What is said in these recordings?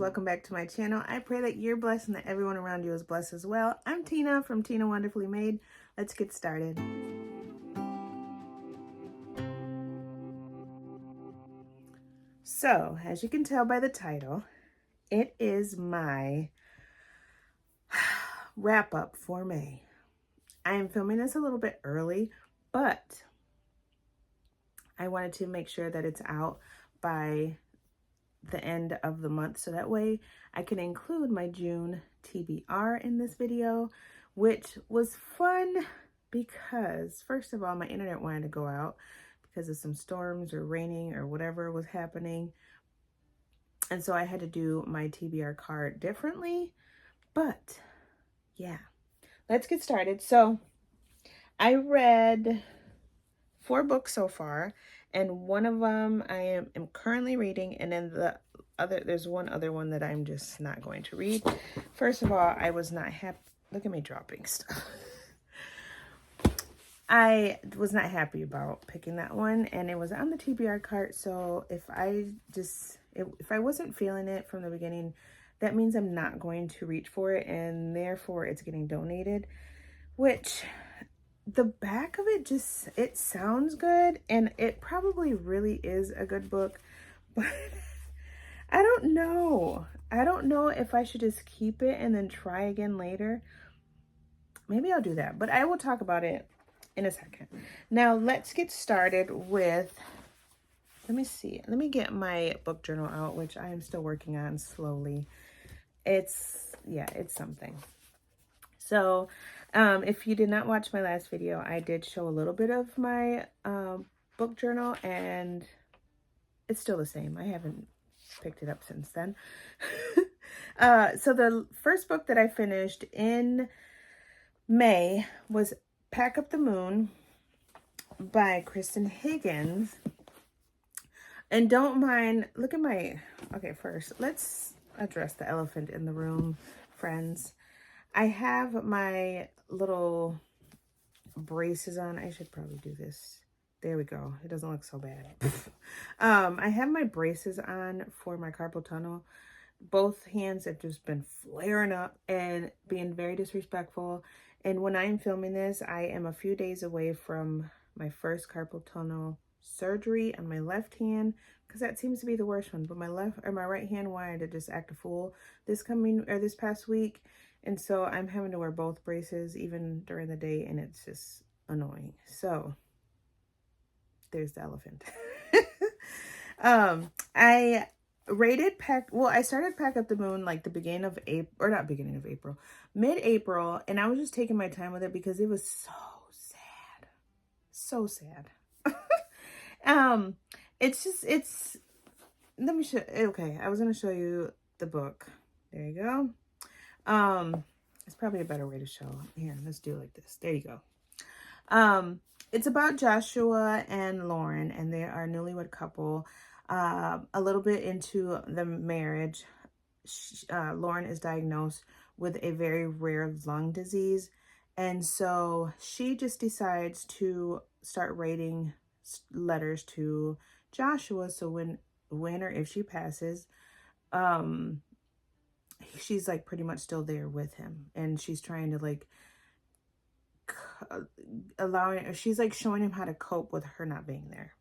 welcome back to my channel. I pray that you're blessed and that everyone around you is blessed as well. I'm Tina from Tina Wonderfully Made. Let's get started. So, as you can tell by the title, it is my wrap up for May. I am filming this a little bit early, but I wanted to make sure that it's out by the end of the month, so that way I can include my June TBR in this video, which was fun because first of all, my internet wanted to go out because of some storms or raining or whatever was happening, and so I had to do my TBR card differently. But yeah, let's get started. So I read 4 books so far, and one of them I am currently reading, and then there's one other one that I'm just not going to read. First of all, I was not happy. Look at me dropping stuff. I was not happy about picking that one, and it was on the TBR cart. So if I wasn't feeling it from the beginning, that means I'm not going to reach for it, and therefore it's getting donated, which the back of it it sounds good, and it probably really is a good book, but I don't know. I don't know if I should just keep it and then try again later. Maybe I'll do that, but I will talk about it in a second. Now let's get started with, let me see. Let me get my book journal out, which I am still working on slowly. It's something. So if you did not watch my last video, I did show a little bit of my book journal, and it's still the same. I haven't picked it up since then. So the first book that I finished in May was Pack Up the Moon by Kristen Higgins. And don't mind, look at my, okay, first, let's address the elephant in the room, friends. I have my little braces on. I should probably do this. There we go. It doesn't look so bad. I have my braces on for my carpal tunnel. Both hands have just been flaring up and being very disrespectful. And when I'm filming this, I am a few days away from my first carpal tunnel surgery on my left hand, because that seems to be the worst one. But my right hand wanted to just act a fool this past week. And so I'm having to wear both braces even during the day, and it's just annoying. So there's the elephant. I started Pack Up the Moon like the beginning of April, or not beginning of April, mid-April, and I was just taking my time with it because it was so sad. So sad. Let me show, okay, I was going to show you the book. There you go. It's probably a better way to show. Here, let's do it like this. There you go. It's about Joshua and Lauren, and they are a newlywed couple. A little bit into the marriage, Lauren is diagnosed with a very rare lung disease, and so she just decides to start writing letters to Joshua, so when or if she passes, she's like pretty much still there with him, and she's trying to like she's like showing him how to cope with her not being there.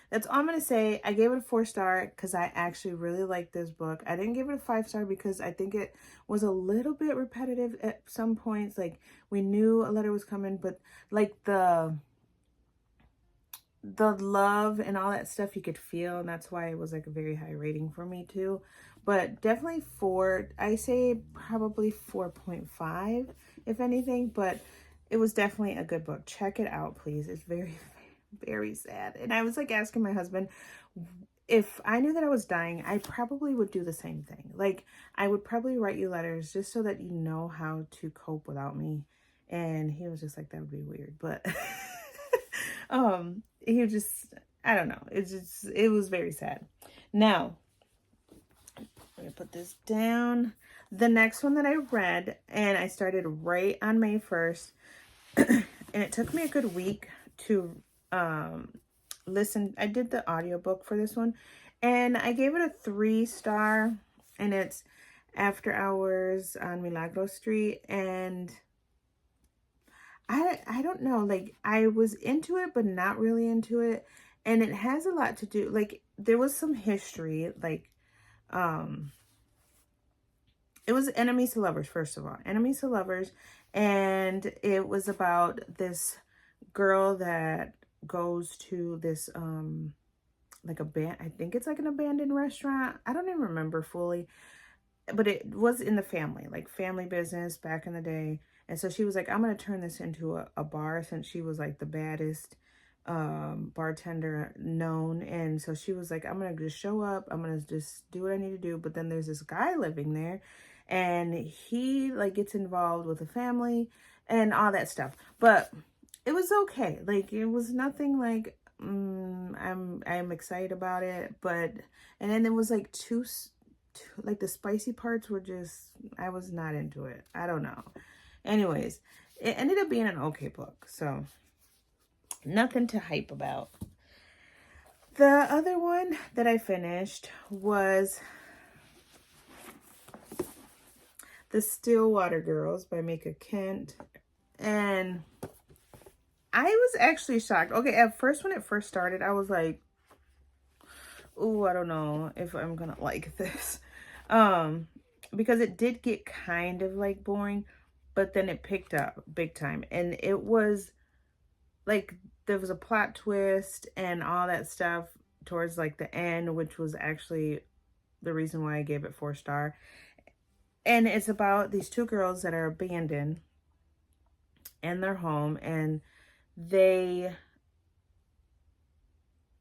That's all I'm gonna say. I gave it a 4-star because I actually really liked this book. I didn't give it a 5-star because I think it was a little bit repetitive at some points. Like, we knew a letter was coming, but like the love and all that stuff you could feel, and that's why it was like a very high rating for me too. But definitely 4, I say probably 4.5 if anything, but it was definitely a good book. Check it out, please. It's very, very sad. And I was like asking my husband, if I knew that I was dying, I probably would do the same thing. Like, I would probably write you letters just so that you know how to cope without me. And he was just like, that would be weird, but he was just, I don't know. It was very sad. Now, I'm gonna put this down. The next one that I read, and I started right on May 1st, and it took me a good week to listen. I did the audiobook for this one, and I gave it a 3-star. and it's After Hours on Milagro Street. And I don't know, like, I was into it but not really into it. And it has a lot to do, like, there was some history, like, um it was enemies to lovers, first of all, enemies to lovers. And it was about this girl that goes to this like a band, I think it's like an abandoned restaurant, I don't even remember fully, but it was in the family, like family business back in the day. And so she was like, I'm going to turn this into a bar, since she was like the baddest bartender known. And so she was like, I'm going to just show up. I'm going to just do what I need to do. But then there's this guy living there, and he like gets involved with the family and all that stuff. But it was okay. Like, it was nothing like, I'm excited about it. But, and then it was like like the spicy parts were just, I was not into it. I don't know. Anyways, it ended up being an okay book, so nothing to hype about. The other one that I finished was The Stillwater Girls by Mika Kent. And I was actually shocked. Okay, at first, when it first started, I was like, oh, I don't know if I'm gonna like this. Because it did get kind of like boring, but then it picked up big time. And it was like, there was a plot twist and all that stuff towards like the end, which was actually the reason why I gave it 4-star. And it's about these two girls that are abandoned in their home, and they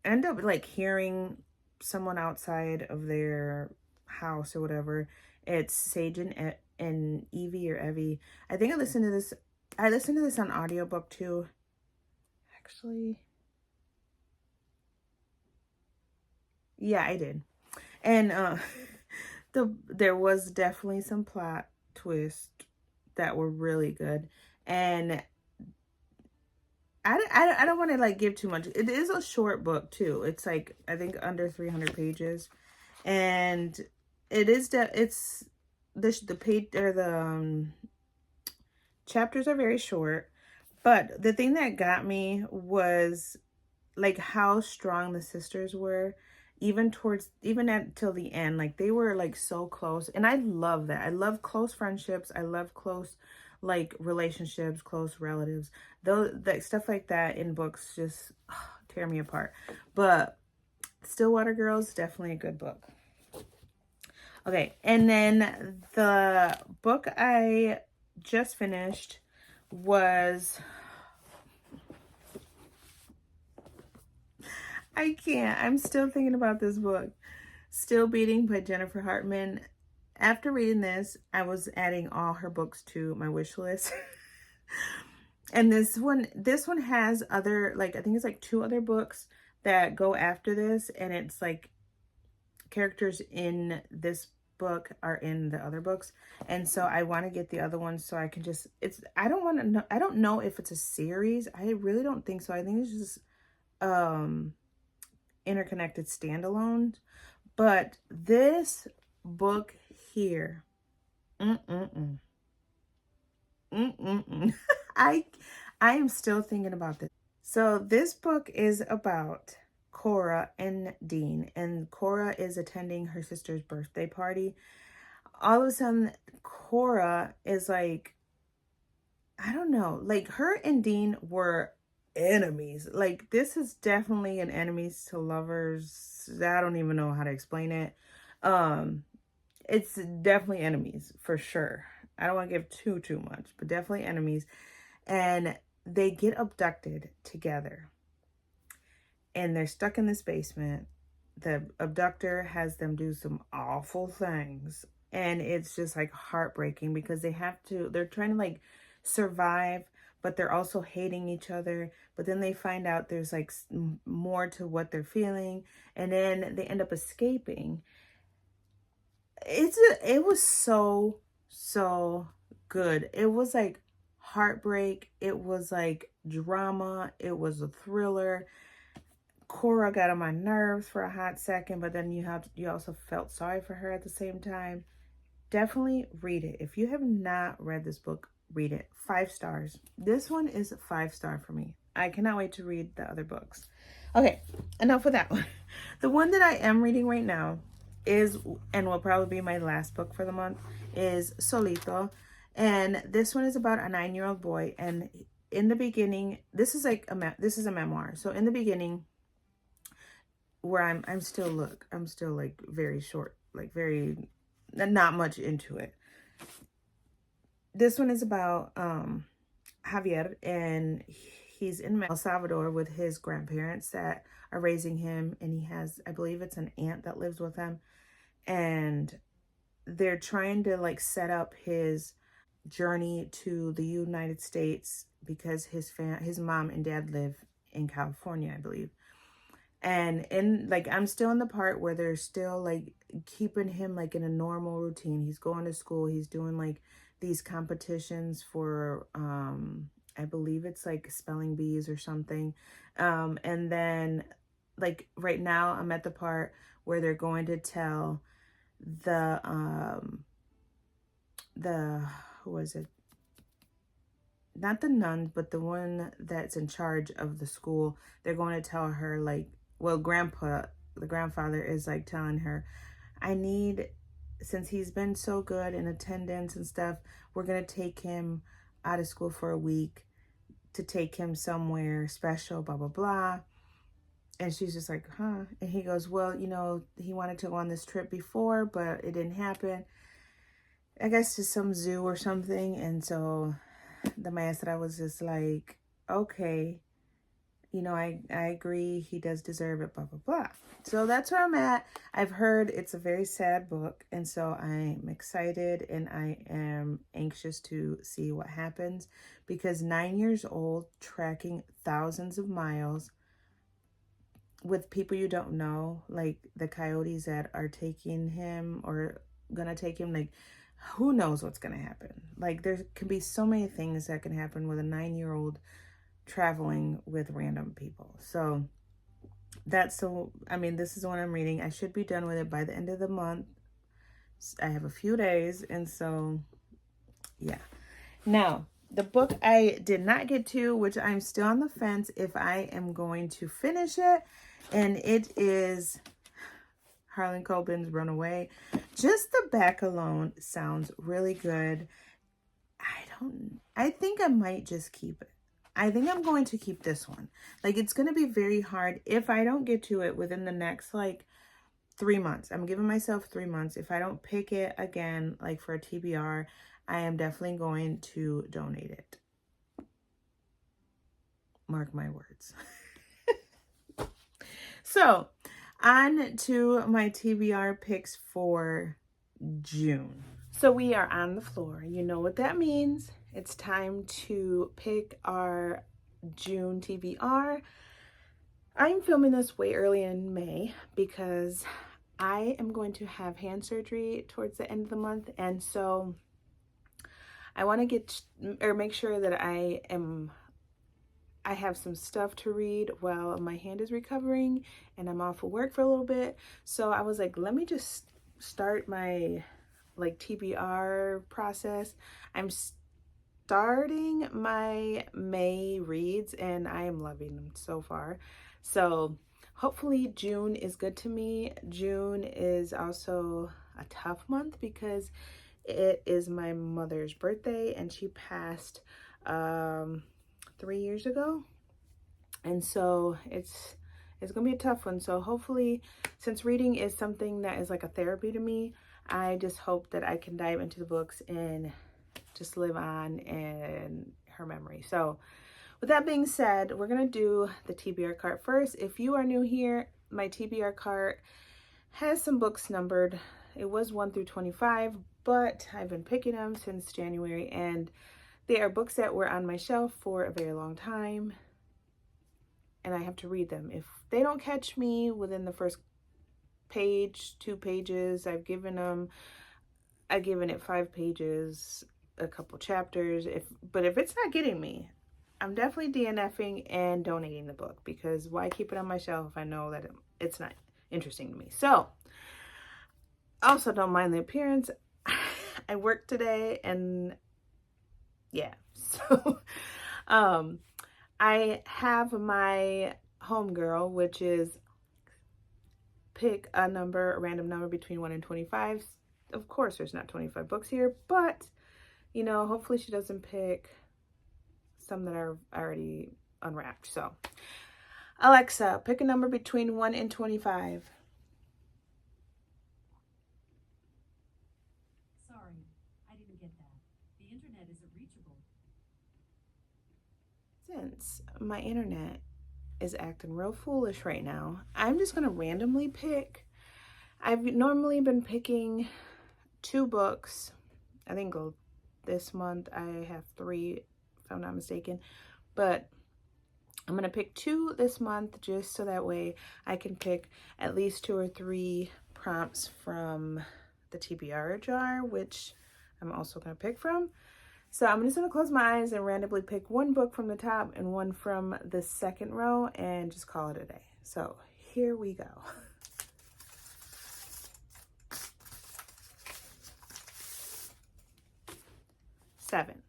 end up like hearing someone outside of their house or whatever. It's Sage and Evie or Evie. I think I listened to this. I listened to this on audiobook too. Actually, yeah, I did. And there was definitely some plot twists that were really good. And I don't want to like give too much. It is a short book too. It's like, I think under 300 pages. And it is it's the page, or the chapters are very short. But the thing that got me was like how strong the sisters were, even at till the end. Like, they were like so close, and I love that. I love close friendships. I love close like relationships, close relatives. Though, that stuff like that in books just tear me apart. But Stillwater Girls, definitely a good book. Okay, and then the book I just finished was, I can't. I'm still thinking about this book. Still Beating by Jennifer Hartman. After reading this, I was adding all her books to my wish list. And this one has other, like, I think it's like 2 other books that go after this, and it's like characters in this book are in the other books. And so I want to get the other ones so I can just, I don't know if it's a series. I really don't think so. I think it's just interconnected standalones. But this book here, I am still thinking about this. So this book is about Cora and Dean, and Cora is attending her sister's birthday party. All of a sudden, Cora is like, I don't know, like, her and Dean were enemies. Like, this is definitely an enemies to lovers. I don't even know how to explain it. It's definitely enemies for sure. I don't want to give too much, but definitely enemies. And they get abducted together, and they're stuck in this basement. The abductor has them do some awful things, and it's just like heartbreaking because they're trying to like survive, but they're also hating each other. But then they find out there's like more to what they're feeling, and then they end up escaping. It was so good. It was like heartbreak. It was like drama. It was a thriller. Cora got on my nerves for a hot second, but then you also felt sorry for her at the same time. Definitely read it. If you have not read this book, read it. 5 stars. This one is 5-star for me. I cannot wait to read the other books. Okay, enough of that one. The one that I am reading right now is, and will probably be my last book for the month, is Solito. And this one is about a 9-year-old boy. And in the beginning, this is like this is a memoir. So in the beginning, where I'm still like very short, like very not much into it. This one is about Javier, and he's in El Salvador with his grandparents that are raising him, and he has, I believe it's an aunt that lives with him, and they're trying to like set up his journey to the United States because his mom and dad live in California, I believe. And in like, I'm still in the part where they're still like keeping him like in a normal routine. He's going to school. He's doing like these competitions for, I believe it's like spelling bees or something. And then like right now I'm at the part where they're going to tell who was it? Not the nun, but the one that's in charge of the school. They're going to tell her like, well, the grandfather is like telling her, I need, since he's been so good in attendance and stuff, we're going to take him out of school for a week to take him somewhere special, blah, blah, blah. And she's just like, huh? And he goes, well, you know, he wanted to go on this trip before, but it didn't happen. I guess to some zoo or something. And so the maestra was just like, okay, you know, I agree. He does deserve it, blah, blah, blah. So that's where I'm at. I've heard it's a very sad book. And so I'm excited and I am anxious to see what happens, because 9 years old, tracking thousands of miles with people you don't know, like the coyotes that are taking him or gonna take him, like who knows what's gonna happen. Like there can be so many things that can happen with a 9-year-old traveling with random people. So I mean, this is the one I'm reading. I should be done with it by the end of the month. I have a few days, and so yeah. Now, the book I did not get to, which I'm still on the fence if I am going to finish it, and it is Harlan Coben's Runaway. Just the back alone sounds really good. I think I might just keep it. I think I'm going to keep this one. Like, it's going to be very hard if I don't get to it within the next, like, 3 months. I'm giving myself 3 months. If I don't pick it again, like, for a TBR, I am definitely going to donate it. Mark my words. So, on to my TBR picks for June. So we are on the floor. You know what that means. It's time to pick our June TBR. I'm filming this way early in May because I am going to have hand surgery towards the end of the month. And so I want to make sure that I have some stuff to read while my hand is recovering and I'm off of work for a little bit. So I was like, let me just start my like TBR process. I'm starting my May reads and I am loving them so far. So hopefully June is good to me. June is also a tough month because it is my mother's birthday and she passed 3 years ago. And so it's gonna be a tough one. So hopefully, since reading is something that is like a therapy to me, I just hope that I can dive into the books and just live on in her memory. So with that being said, we're gonna do the TBR cart first. If you are new here, my TBR cart has some books numbered. It was 1 through 25, but I've been picking them since January, and they are books that were on my shelf for a very long time, and I have to read them. If they don't catch me within the first page, 2 pages, I've given it 5 pages, a couple chapters. But if it's not getting me, I'm definitely DNFing and donating the book, because why keep it on my shelf if I know that it's not interesting to me. So, also don't mind the appearance. I worked today and yeah, so I have my homegirl, which is pick a number, a random number between 1 and 25. Of course, there's not 25 books here, but you know, hopefully she doesn't pick some that are already unwrapped. So, Alexa, pick a number between 1 and 25. Sorry, I didn't get that. The internet isn't reachable. Since my internet is acting real foolish right now, I'm just going to randomly pick. I've normally been picking 2 books. I think this month I have 3, if I'm not mistaken. But I'm going to pick 2 this month, just so that way I can pick at least 2 or 3 prompts from the TBR jar, which I'm also going to pick from. So I'm just going to close my eyes and randomly pick 1 book from the top and 1 from the second row and just call it a day. So here we go. Seven.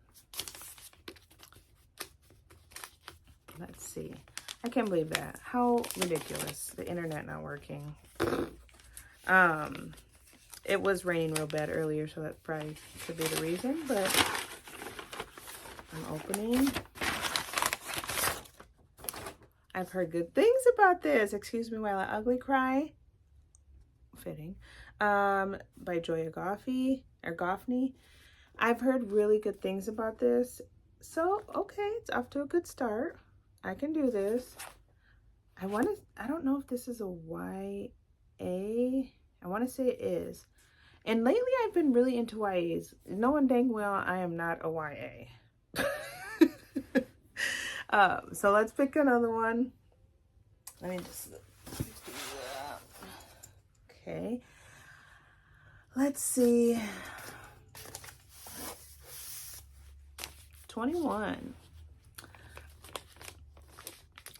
Let's see. I can't believe that. How ridiculous. The internet not working. It was raining real bad earlier, so that probably could be the reason, but I'm opening. I've heard good things about this. Excuse me while I ugly cry. Fitting. By Joya Goffney. I've heard really good things about this. So, okay, it's off to a good start. I can do this. I don't know if this is a YA. I want to say it is. And lately I've been really into YAs. Knowing dang well I am not a YA. So let's pick another one. Let me just do that. Okay. Let's see. 21.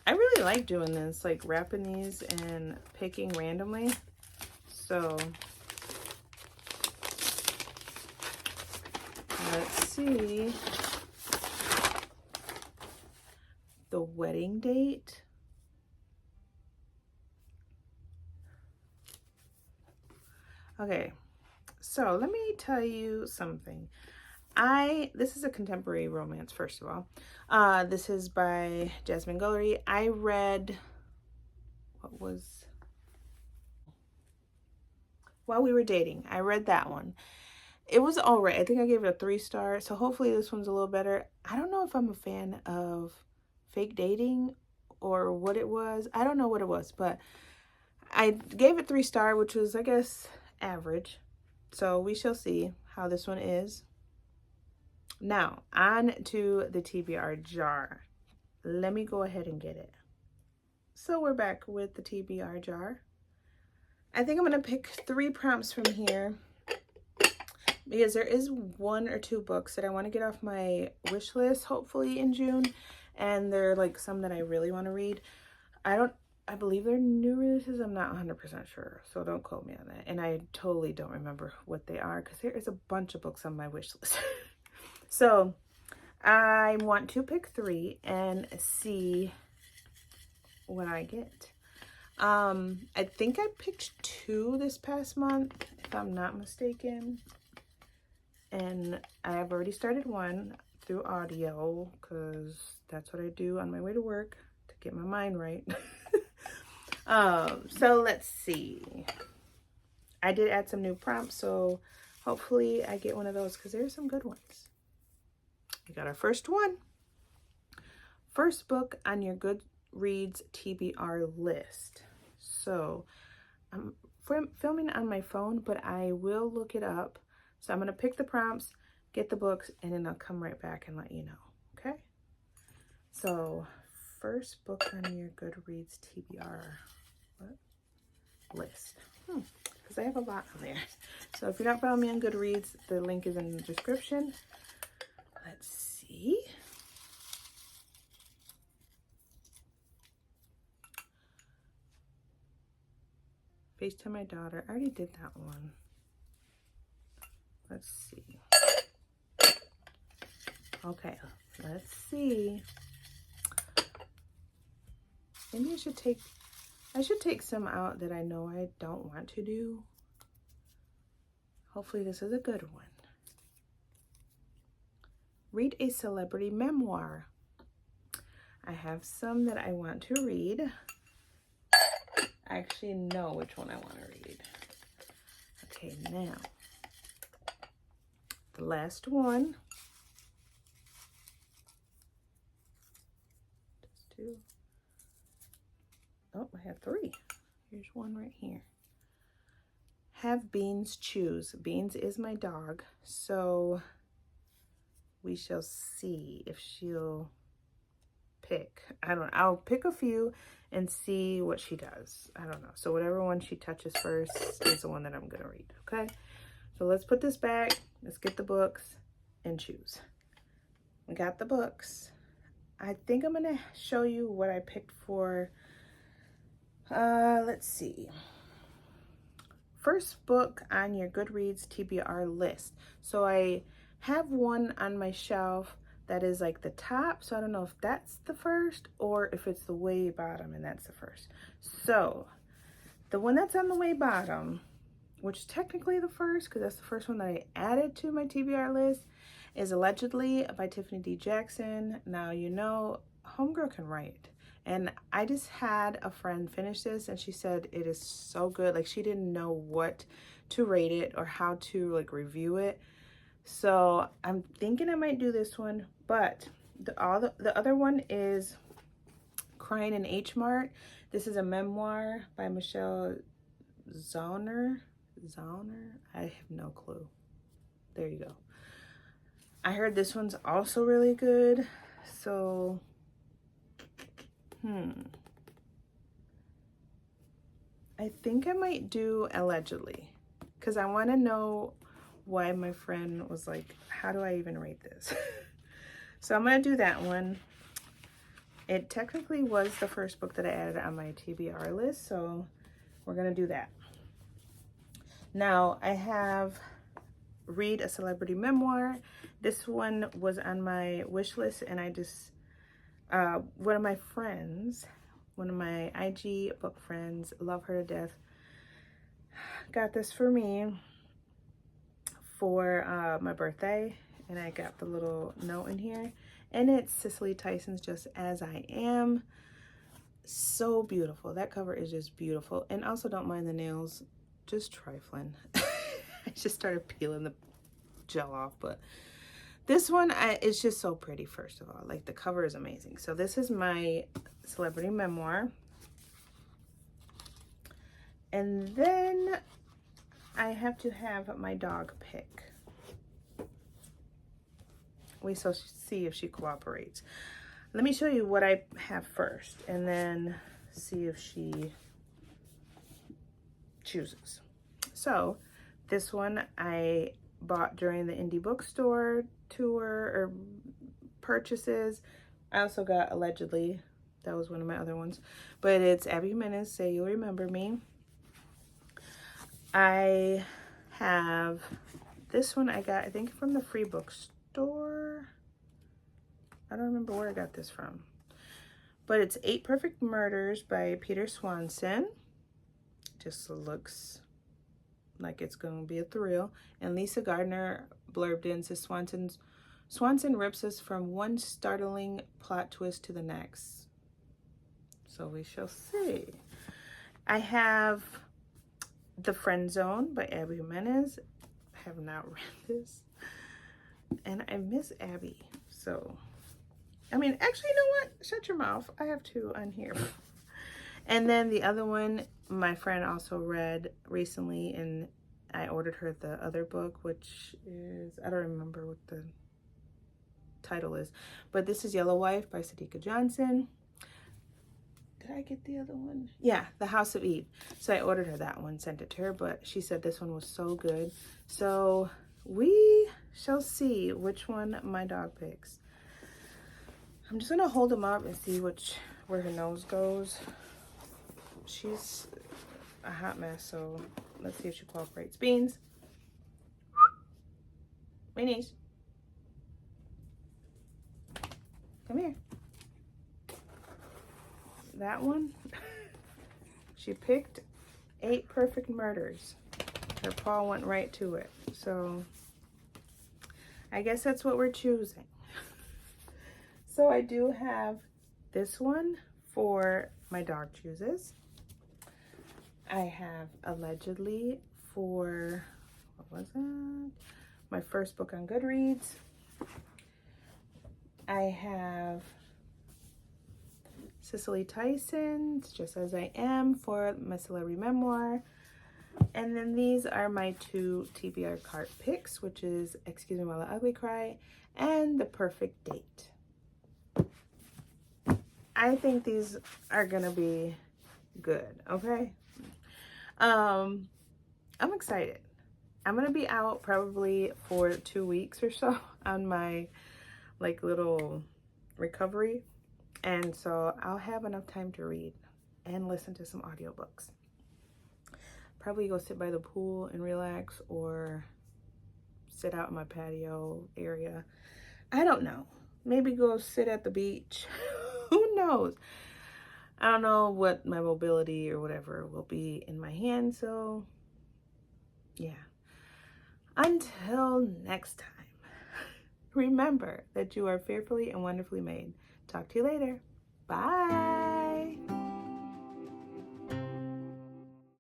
I really like doing this, like wrapping these and picking randomly. So let's see. The wedding date. Okay, so let me tell you something. This is a contemporary romance, first of all. This is by Jasmine Guillory. I read, While We Were Dating. I read that one. It was all right. I think I gave it a 3 star. So hopefully this one's a little better. I don't know if I'm a fan of fake dating or what it was. I don't know what it was, but I gave it 3 star, which was, I guess, average. So we shall see how this one is. Now, on to the TBR jar. Let me go ahead and get it. So we're back with the TBR jar. I think I'm going to pick 3 prompts from here, because there is 1 or 2 books that I want to get off my wish list, hopefully in June. And they're like some that I really want to read. I believe they're new releases. I'm not 100% sure, so don't quote me on that. And I totally don't remember what they are, because there is a bunch of books on my wish list. So I want to pick 3 and see what I get. I think I picked 2 this past month, if I'm not mistaken. And I have already started 1 through audio, because that's what I do on my way to work to get my mind right. So let's see. I did add some new prompts, so hopefully I get one of those, because there's some good ones. We got our first one. First book on your Goodreads TBR list. So I'm filming on my phone, but I will look it up. So I'm going to pick the prompts, get the books, and then I'll come right back and let you know. Okay? So first book on your Goodreads TBR list. Because I have a lot on there. So if you're not following me on Goodreads, the link is in the description. Let's see. FaceTime my daughter. I already did that one. Let's see. Okay, let's see. Maybe I should take some out that I know I don't want to do. Hopefully this is a good one. Read a celebrity memoir. I have some that I want to read. I actually know which one I want to read. Okay, now, the last one. Just two. Oh, I have three. Here's one right here. Have Beans choose. Beans is my dog, so we shall see if she'll pick. I don't know. I'll pick a few and see what she does. I don't know. So whatever one she touches first is the one that I'm going to read. Okay. So let's put this back. Let's get the books and choose. We got the books. I think I'm going to show you what I picked for, let's see. First book on your Goodreads TBR list. So I have one on my shelf that is like the top, so I don't know if that's the first or if it's the way bottom and that's the first. So the one that's on the way bottom, which is technically the first because that's the first one that I added to my TBR list, is Allegedly by Tiffany D. Jackson. Now, you know, homegirl can write. And I just had a friend finish this and she said it is so good. Like, she didn't know what to rate it or how to like review it. So I'm thinking I might do this one, but the other one is Crying in H Mart. This is a memoir by Michelle Zauner. I have no clue. There you go. I heard this one's also really good. So, I think I might do Allegedly because I want to know why my friend was like, how do I even rate this? So I'm going to do that one. It technically was the first book that I added on my TBR list, so we're going to do that. Now, I have Read a Celebrity Memoir. This one was on my wish list, and I just, one of my IG book friends, love her to death, got this for me for my birthday, and I got the little note in here, and it's Cicely Tyson's Just As I Am. So beautiful. That cover is just beautiful. And also, don't mind the nails, just trifling. I just started peeling the gel off, but this one it's just so pretty. First of all, like, the cover is amazing. So this is my celebrity memoir, and then I have to have my dog pick. We shall see if she cooperates. Let me show you what I have first and then see if she chooses. So this one I bought during the indie bookstore tour or purchases. I also got Allegedly. That was one of my other ones. But it's Abby Jimenez, Say You'll Remember Me. I have this one I got, I think, from the free bookstore. I don't remember where I got this from. But it's 8 Perfect Murders by Peter Swanson. Just looks like it's going to be a thrill. And Lisa Gardner blurbed in, says Swanson rips us from one startling plot twist to the next. So we shall see. I have The Friend Zone by Abby Jimenez. I have not read this. And I miss Abby. So, I mean, actually, you know what? Shut your mouth. I have 2 on here. And then the other one, my friend also read recently, and I ordered her the other book, which is, I don't remember what the title is, but this is Yellow Wife by Sadiqa Johnson. Did I get the other one? Yeah, The House of Eve. So I ordered her that one, sent it to her, but she said this one was so good. So we shall see which one my dog picks. I'm just gonna hold him up and see where her nose goes. She's a hot mess, so let's see if she cooperates. Beans. Beanies. Come here. That one, she picked 8 Perfect Murders. Her paw went right to it. So I guess that's what we're choosing. So I do have this one for my dog chooses. I have Allegedly for, what was that? My first book on Goodreads. I have Cicely Tyson's Just As I Am for my celebrity memoir. And then these are my 2 TBR cart picks, which is Excuse Me While I Ugly Cry and The Perfect Date. I think these are gonna be good, okay? I'm excited. I'm gonna be out probably for 2 weeks or so on my like little recovery, and so I'll have enough time to read and listen to some audiobooks. Probably go sit by the pool and relax, or sit out in my patio area. I don't know. Maybe go sit at the beach. Who knows? I don't know what my mobility or whatever will be in my hand, so yeah. Until next time, remember that you are fearfully and wonderfully made. Talk to you later. Bye.